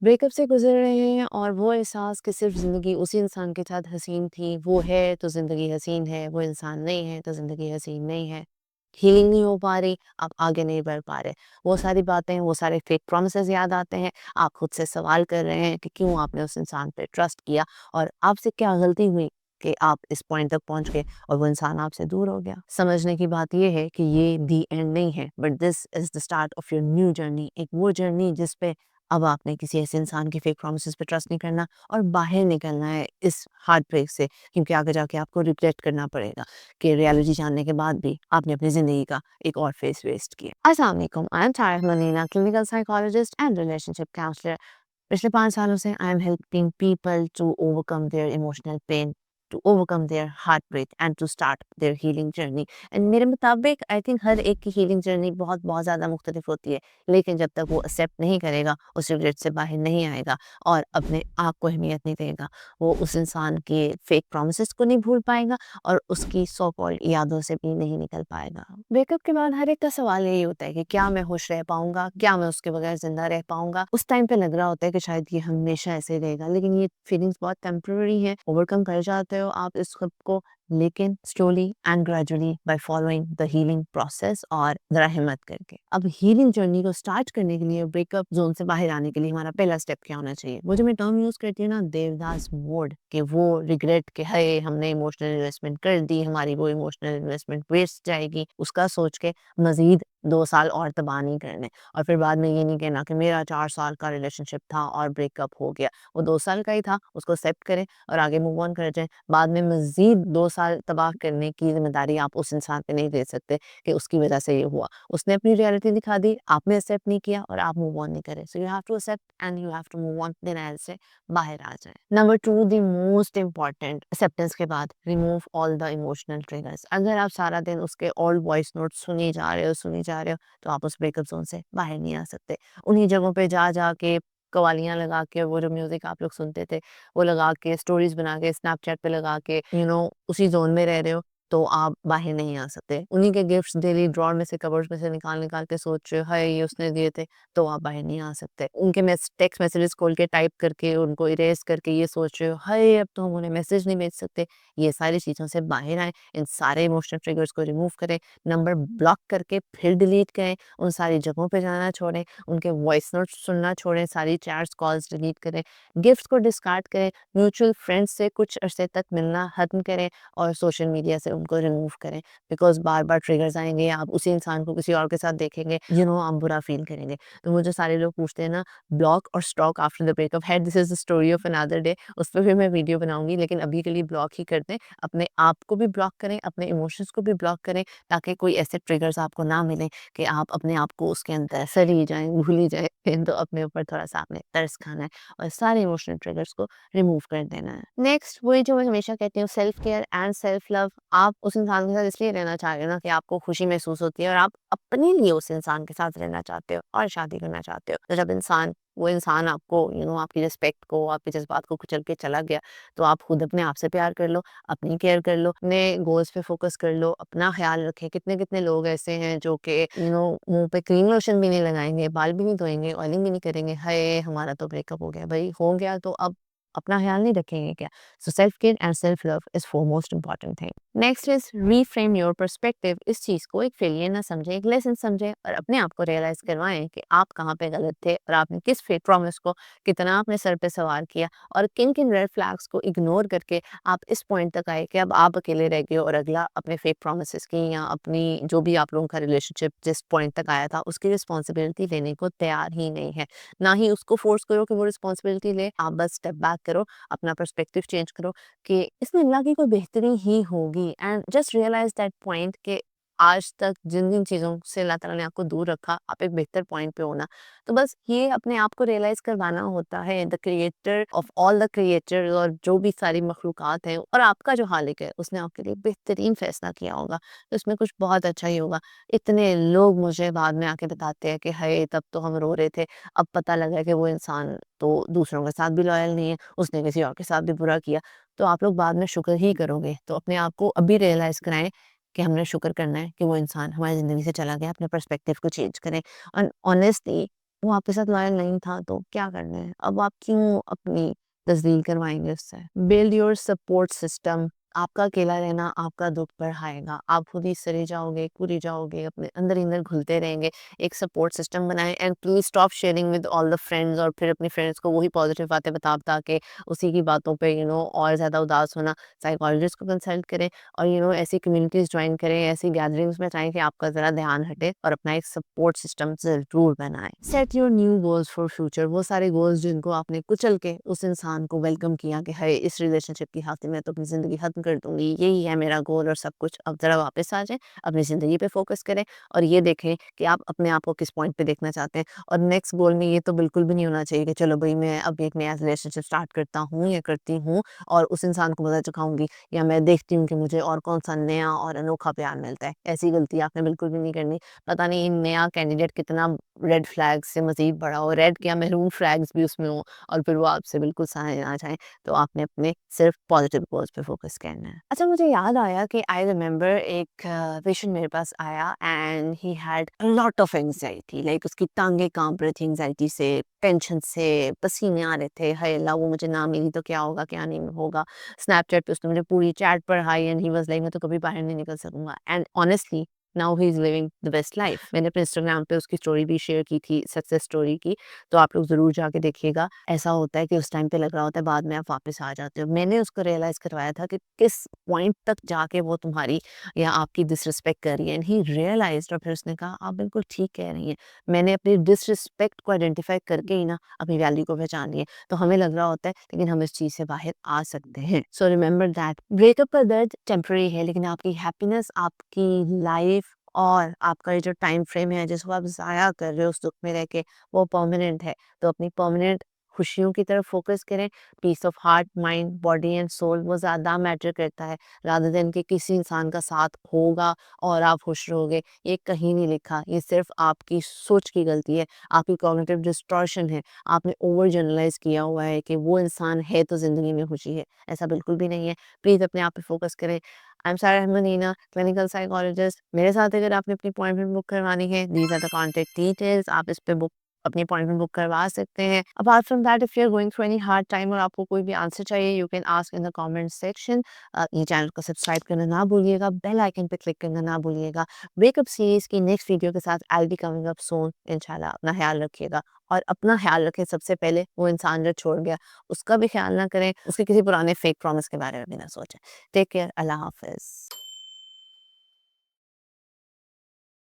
Breakup से गुज़र रहे हैं और वो एहसास कि सिर्फ़ ज़िंदगी उसी इंसान के साथ हसीन थी, वो है तो ज़िंदगी हसीन है, वो इंसान नहीं है तो ज़िंदगी हसीन नहीं है। हीलिंग नहीं हो पा रही, आप आगे नहीं बढ़ पा रहे। वो सारी बातें, वो सारे फेक प्रॉमिसेस याद आते हैं, आप खुद से सवाल कर रहे हैं कि क्यों आपने उस इंसान पे ट्रस्ट किया और आपसे क्या गलती हुई कि आप इस पॉइंट तक पहुँच गए और वो इंसान आपसे दूर हो गया। समझने की बात ये है कि ये द एंड नहीं है, but this is the start of your new journey. एक वो जर्नी जिस पे अब आपने किसी ऐसे इंसान की फेक प्रॉमिसेस पे ट्रस्ट नहीं करना और बाहर निकलना है इस हार्ट ब्रेक से, क्योंकि आगे जाके आपको रिग्रेट करना पड़ेगा कि रियलिटी जानने के बाद भी आपने अपनी ज़िंदगी का एक और फेस वेस्ट किया। अस्सलाम वालेकुम, I am Tariq Madina, clinical psychologist and relationship counsellor. पिछले 5 सालों से I am helping people to overcome their emotional pain, to overcome their heartbreak and to start their healing journey. And मेरे मुताबिक आई थिंक हर एक की हीलिंग जर्नी बहुत बहुत ज़्यादा मुख्तलिफ होती है, लेकिन जब तक वो एक्सेप्ट नहीं करेगा, उस रिग्रेट से बाहर नहीं आएगा और अपने आप को अहमियत नहीं देगा, वो उस इंसान के फेक प्रॉमिसेस को नहीं भूल पाएगा और उसकी सो कॉल्ड यादों से भी नहीं निकल पाएगा। ब्रेकअप के बाद हर एक का सवाल यही होता है कि क्या मैं खुश रह पाऊंगा, क्या मैं उसके बगैर जिंदा रह पाऊंगा। उस टाइम पे लग रहा होता है कि शायद ये हमेशा ऐसे ही रहेगा, लेकिन ये फीलिंग्स बहुत टेम्पररी हैं, ओवरकम कर जाते हो आप इस खुद को, लेकिन slowly and gradually by following the healing process और जरा हिम्मत करके। अब हीलिंग जर्नी को स्टार्ट करने के लिए, ब्रेकअप जोन से बाहर आने के लिए हमारा पहला स्टेप क्या होना चाहिए? वो जो मैं टर्म यूज करती हूँ ना, देवदास मोड, कि वो रिग्रेट के है हमने इमोशनल इन्वेस्टमेंट कर दी, हमारी वो इमोशनल इन्वेस्टमेंट वेस्ट जाएगी, उसका सोच के मजीद 2 साल और तबाह नहीं करने। और फिर बाद में ये नहीं कहना कि मेरा 4 साल का रिलेशनशिप था और ब्रेकअप हो गया। वो 2 साल का ही था, उसको एक्सेप्ट करें और आगे मूव ऑन कर जाएं। बाद में मजीद 2 साल तबाह करने की जिम्मेदारी आप उस इंसान पे नहीं दे सकते कि उसकी वजह से ये हुआ। उसने अपनी रियलिटी दिखा दी, आपने एक्सेप्ट नहीं किया और आप मूव ऑन नहीं करे। So you have to accept and you have to move on, denial से बाहर आ जाए। Number 2, the most important, acceptance के बाद remove all the emotional triggers. अगर आप सारा दिन उसके ओल्ड वॉइस नोट सुनी जा रहे हो, तो आप उस ब्रेकअप जोन से बाहर नहीं आ सकते। उन्हीं जगहों पे जा जा के कवालियाँ लगा के, वो जो म्यूजिक आप लोग सुनते थे वो लगा के, स्टोरीज बना के, स्नैपचैट पे लगा के, उसी जोन में रह रहे हो, तो आप बाहर नहीं आ सकते। उन्हीं के गिफ्ट्स डेली ड्रॉर में से, कबर्ड्स में से निकाल निकाल के सोच रहे हो हाय ये उसने दिए थे, तो आप बाहर नहीं आ सकते। उनके टेक्स्ट मैसेजेस खोल के टाइप करके उनको इरेज करके ये सोच रहे हो हाय अब तो हम उन्हें मैसेज नहीं भेज सकते। ये सारी चीज़ों से बाहर आए, इन सारे इमोशनल ट्रिगर्स को रिमूव करें, नंबर ब्लॉक करके फिर डिलीट करें, उन सारी जगहों पे जाना छोड़ें, उनके वॉइस नोट्स सुनना छोड़ें, सारी चैट्स कॉल्स डिलीट करें, गिफ्ट्स को डिस्कार्ड करें, म्यूचुअल फ्रेंड्स से कुछ अरसे तक मिलना खत्म करें और सोशल मीडिया से उनको रिमूव करें। बिकॉज बार बार ट्रिगर्स आएंगे, आप उसी इंसान को किसी और के साथ देखेंगे, आप बुरा फील करेंगे। तो मुझे सारे लोग पूछते हैं ना, ब्लॉक और स्टॉक आफ्टर द ब्रेकअप है, this is the story of another day, उस पर फिर मैं वीडियो बनाऊंगी, लेकिन अभी के लिए ब्लॉक ही कर दें। अपने आप को भी ब्लॉक करें, अपने इमोशंस को भी ब्लॉक करें, ताकि कोई ऐसे ट्रिगर्स आपको ना मिलें कि आप अपने आप को उसके अंदर सर ही जाएं, भूल ही जाएं। तो अपने ऊपर थोड़ा सा आपने तरस खाना है और सारे इमोशनल ट्रिगर्स को रिमूव कर देना है। नेक्स्ट, वही जो मैं हमेशा कहती हूँ, self care and self love. आप उस इंसान के साथ इसलिए रहना चाह रहे हो ना कि आपको खुशी महसूस होती है और आप अपने लिए उस इंसान के साथ रहना चाहते हो और शादी करना चाहते हो। तो जब वो इंसान आपको आपकी रिस्पेक्ट को, आपके जज्बात को कुचल के चला गया, तो आप खुद अपने आप से प्यार कर लो, अपनी केयर कर लो, अपने गोल्स पे फोकस कर लो, अपना ख्याल रखें। कितने कितने लोग ऐसे हैं जो कि मुंह पे क्रीम लोशन भी नहीं लगाएंगे, बाल भी नहीं धोएंगे, ऑयलिंग भी नहीं करेंगे, हाय हमारा तो ब्रेकअप हो गया। भाई हो गया तो अब अपना ख्याल नहीं रखेंगे क्या? So self care and self love is for most important thing. Next is reframe your perspective. इस चीज को एक फेलियर ना समझें, एक लेसन समझें और अपने आप को रियलाइज करवाएं कि आप कहाँ पे गलत थे और आपने किस फेक प्रॉमिस को कितना अपने सर पे सवार किया और किन किन रेड फ्लैग्स को इग्नोर करके आप इस पॉइंट तक आए कि अब आप अकेले रह गए और अगला अपने फेक प्रॉमिसेस की या अपनी जो भी आप लोगों का रिलेशनशिप जिस पॉइंट तक आया था उसकी रिस्पॉन्सिबिलिटी लेने को तैयार ही नहीं है। ना ही उसको फोर्स करो कि वो रिस्पॉन्सिबिलिटी ले, आप बस स्टेप बैक करो, अपना पर्सपेक्टिव चेंज करो कि इसमें अल्लाह की कोई बेहतरी ही होगी। And just realise that point कि आज तक जिन जिन चीज़ों से अल्लाह ताला ने आपको दूर रखा, आप एक बेहतर पॉइंट पे होना। तो बस ये अपने आप को रियलाइज करवाना होता है। The creator of all the creature, और जो भी सारी मखलूक़ात हैं और आपका जो खालिक है, उसने आपके लिए बेहतरीन फैसला किया होगा, तो इसमें कुछ बहुत अच्छा ही होगा। इतने लोग मुझे बाद में आके बताते हैं कि हाय तब तो हम रो रहे थे, अब पता लगा कि वो इंसान तो दूसरों के साथ भी लॉयल नहीं है, उसने किसी और के साथ भी बुरा किया। तो आप लोग बाद में शुक्र ही करोगे। तो अपने आप को अभी रियलाइज़ कराएँ कि हमने शुक्र करना है कि वो इंसान हमारी ज़िंदगी से चला गया, अपने पर्सपेक्टिव को चेंज करें। और ऑनेस्टली वो आपके साथ लॉयल नहीं था तो क्या करना है? अब आप क्यों अपनी तस्दील करवाएँगे उससे? Build your support system. आपका अकेला रहना आपका दुःख बढ़ाएगा। आप खुद ही सड़े जाओगे, कूरे जाओगे, अपने अंदर ही अंदर घुलते रहेंगे। एक सपोर्ट सिस्टम बनाएँ and please stop sharing with all the friends और फिर अपनी फ्रेंड्स को वही पॉज़िटिव बातें बता-बता के उसी की बातों पे और ज़्यादा उदास होना। साइकोलॉजिस्ट को कंसल्ट करें और ऐसी कम्युनिटीज़ जॉइन करें, ऐसी गैदरिंग्स में जाएँ कि आपका ज़रा ध्यान हटे और अपना एक सपोर्ट सिस्टम ज़रूर बनाएँ। Set your new goals for future. वो सारे गोल्स जिनको आपने कुचल के उस इंसान को वेलकम किया कि हाय इस रिलेशनशिप की खातिर मैं तो अपनी ज़िंदगी खत्म कर दूँगी, यही है मेरा गोल और सब कुछ। अब ज़रा वापस आ जाएँ, अपनी ज़िंदगी पे फ़ोकस करें और ये देखें कि आप अपने आप को किस पॉइंट पे देखना चाहते हैं। और नेक्स्ट गोल में ये तो बिल्कुल भी नहीं होना चाहिए कि चलो भई मैं अब एक नया रिलेशनशिप स्टार्ट करता हूँ या करती हूँ और उस इंसान को मज़ा चखाऊँगी या मैं देखती हूँ कि मुझे और कौन-सा नया और अनोखा प्यार मिलता है। ऐसी गलती आपने बिल्कुल भी नहीं करनी। पता नहीं नया कैंडिडेट कितना रेड फ्लैग से मज़ीद बड़ा हो, रेड क्या मैरून फ्लैग्स भी उसमें हो और फिर वो आपसे बिल्कुल साए ना जाएँ। तो आपने अपने सिर्फ़ पॉज़िटिव गोल्स पे फ़ोकस करना है। अच्छा मुझे याद आया कि आई रिमेंबर एक पेशेंट मेरे पास आया and he had a lot of anxiety like उसकी टाँगें काँप रही थी एंग्ज़ायटी से, टेंशन से, पसीने आ रहे थे। हाय अल्लाह! वो मुझे ना मिली तो क्या होगा, क्या नहीं होगा। स्नैपचैट पे उसने मुझे पूरी चैट पढ़ाई एंड ही वाज़ लाइक मैं तो कभी बाहर नहीं निकल सकूँगा and honestly now he is living the best life. मैंने अपने इंस्टाग्राम पे उसकी स्टोरी भी शेयर की थी, सक्सेस स्टोरी की, तो आप लोग ज़रूर जाके देखिएगा। ऐसा होता है कि उस टाइम पे लग रहा होता है, बाद में आप वापस आ जाते हो। मैंने उसको रियलाइज़ करवाया था कि किस पॉइंट तक जाके वो तुम्हारी या आपकी डिसरिस्पेक्ट कर रही है एंड ही रियलाइज़्ड और फिर उसने कहा, "आप बिल्कुल ठीक कह रही हैं। मैंने अपनी डिसरिस्पेक्ट को आइडेंटिफ़ाई करके ही ना अपनी वैल्यू को पहचान लिया।" तो हमें लग रहा होता है, लेकिन हम इस चीज़ से बाहर आ सकते हैं। सो रिमेंबर दैट ब्रेकअप का दर्द टेम्परेरी है, लेकिन आपकी हैप्पीनेस, आपकी लाइफ़ और आपका ये जो टाइम फ्रेम है जिसको आप ज़ाया कर रहे हो उस दुःख में रह के, वो परमानेंट है। तो अपनी परमानेंट खुशियों की तरफ फ़ोकस करें। Peace of heart, mind, body and soul वो ज़्यादा मैटर करता है रादर देन कि किसी इंसान का साथ होगा और आप खुश रहोगे। ये कहीं नहीं लिखा, ये सिर्फ़ आपकी सोच की गलती है, आपकी कॉग्निटिव डिस्टॉर्शन है। आपने ओवर जनरलाइज़ किया हुआ है कि वो इंसान है तो ज़िंदगी में खुशी है, ऐसा बिल्कुल भी नहीं है। प्लीज़ अपने आप पे फ़ोकस करें। आई एम सारा अहमद नीना, क्लिनिकल साइकोलॉजिस्ट। मेरे साथ अगर आपने अपनी अपॉइंटमेंट बुक करवानी है, these are the contact details, आप इस पे बुक अपनी अपॉइंटमेंट बुक करवा सकते हैं। Apart from that if you are going through any hard time और आपको कोई भी आंसर चाहिए, you can ask in the comment section. ये चैनल को सब्सक्राइब करना ना भूलिएगा, बेल आइकन पे क्लिक करना ना भूलिएगा। वेकअप सीरीज़ की नेक्स्ट वीडियो के साथ I will be coming up सून इंशाल्लाह। अपना ख्याल रखिएगा और अपना ख्याल रखें सबसे पहले, वो इंसान जो छोड़ गया, उसका भी ख्याल ना करें, उसके किसी पुराने फेक प्रॉमिस के बारे में भी ना सोचें। टेक केयर, अल्लाह हाफ़िज़।